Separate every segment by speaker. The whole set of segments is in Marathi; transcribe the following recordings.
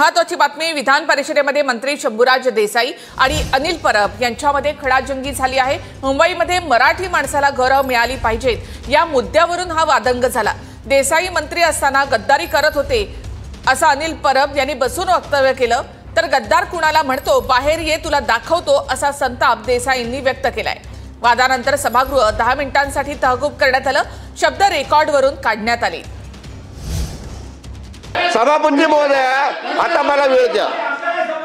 Speaker 1: महत्त्वाची बातमी, विधान परिषदेमध्ये मंत्री शंभूराज देसाई आणि अनिल परब यांच्यामध्ये खडाजंगी झाली आहे। मुंबईमध्ये मराठी माणसाला घरं मिळाली पाहिजेत या मुद्द्यावरून हा वादंग झाला। देसाई मंत्री असताना गद्दारी करत होते असं अनिल परब यांनी बसून वक्तव्य केलं। तर गद्दार कुणाला म्हणतो, बाहेर ये तुला दाखवतो असा संताप देसाईंनी व्यक्त केलाय। वादानंतर सभागृह 10 मिनिटांसाठी तहकूब करण्यात आलं। शब्द रेकॉर्डवरून काढण्यात आले।
Speaker 2: सभापती महोदय, आता मला वेळ द्या।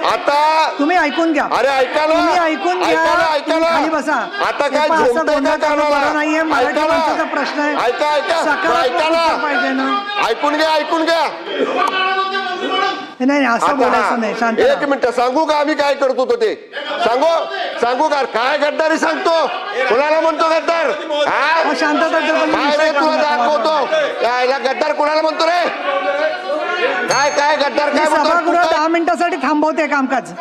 Speaker 2: आता
Speaker 3: तुम्ही ऐकून घ्या।
Speaker 2: अरे ऐकायला,
Speaker 3: तुम्ही ऐकून घ्या,
Speaker 2: ऐकायला
Speaker 3: खाली बसा।
Speaker 2: आता काय झोपतोय का कानाला?
Speaker 3: नाहीये, मराठी माणसाचा प्रश्न आहे।
Speaker 2: ऐका
Speaker 3: पाहिजे ना।
Speaker 2: ऐकून घ्या।
Speaker 3: नाही असं बोलायचं नाही, शांत।
Speaker 2: एक मिनिट सांगू का आम्ही काय करतो तो ते सांगू का? काय गद्दारी सांगतो? कुणाला म्हणतो गद्दार?
Speaker 3: शांतता
Speaker 2: तुला दाखवतो। याला गद्दार कुणाला म्हणतो रे? काय गद्दार काय म्हणतो?
Speaker 3: सभागृह 10 मिनिटांसाठी थांबवते कामकाज।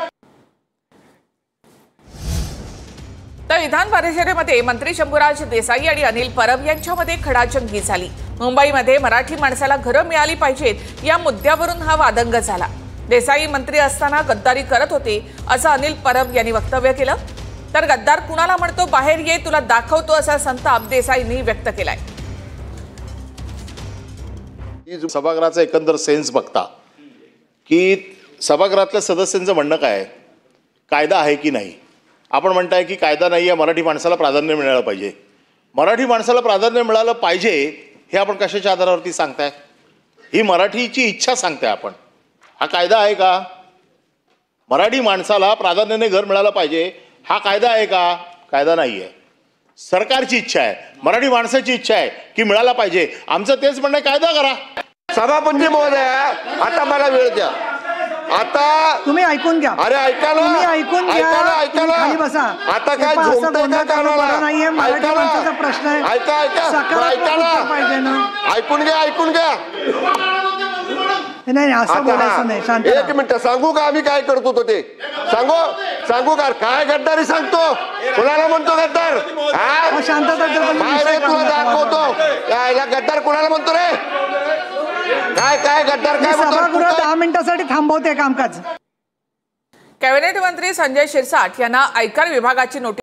Speaker 1: तर विधान परिषदेमध्ये मंत्री शंभूराज देसाई आणि अनिल परब यांच्यामध्ये खडाजंगी झाली। मुंबईमध्ये मराठी माणसाला घरं मिळाली पाहिजेत या मुद्द्यावरून हा वादंग झाला। देसाई मंत्री असताना गद्दारी करत होते असं अनिल परब यांनी वक्तव्य केलं। तर गद्दार कुणाला म्हणतो, बाहेर ये तुला दाखवतो असा संताप देसाईंनी व्यक्त केलाय।
Speaker 4: सभागृहाचा एकंदर सेन्स बघता की सभागृहातल्या सदस्यांचं म्हणणं काय, कायदा आहे की नाही? आपण म्हणताय की कायदा नाही आहे, मराठी माणसाला प्राधान्य मिळालं पाहिजे। मराठी माणसाला प्राधान्य मिळालं पाहिजे हे आपण कशाच्या आधारावरती सांगताय? ही मराठीची इच्छा सांगताय आपण। हा कायदा आहे का? मराठी माणसाला प्राधान्याने घर मिळालं पाहिजे हा कायदा आहे का? कायदा नाही आहे। सरकारची इच्छा आहे, मराठी माणसाची इच्छा आहे की मिळाला पाहिजे। आमचं तेच म्हणणं, कायदा करा।
Speaker 2: सभापती महोदय, आता मला वेळ द्या। आता
Speaker 3: तुम्ही ऐकून घ्या।
Speaker 2: अरे ऐकायला,
Speaker 3: तुम्ही ऐकून घ्या, खाली बसा।
Speaker 2: आता काय झोपतोय का कानाला?
Speaker 3: नाहीये, मराठी माणसाचा प्रश्न आहे।
Speaker 2: ऐका
Speaker 3: पाहिजे ना।
Speaker 2: ऐकून घ्या।
Speaker 3: नाही असं बोलायचं नाही, शांत।
Speaker 2: एक मिनिट सांगू का आम्ही काय करतो तो ते सांगू का? काय गद्दारी सांगतो? कुणाला म्हणतो गद्दार?
Speaker 3: शांतता
Speaker 2: तुला दाखवतो। याला गद्दार कुणाला म्हणतो रे? काय गद्दार काय म्हणतो?
Speaker 3: सभागृह 10 मिनिटांसाठी थांबवते कामकाज।
Speaker 1: कॅबिनेट मंत्री संजय शिरसाट यांना आयकर विभागाची नोटीस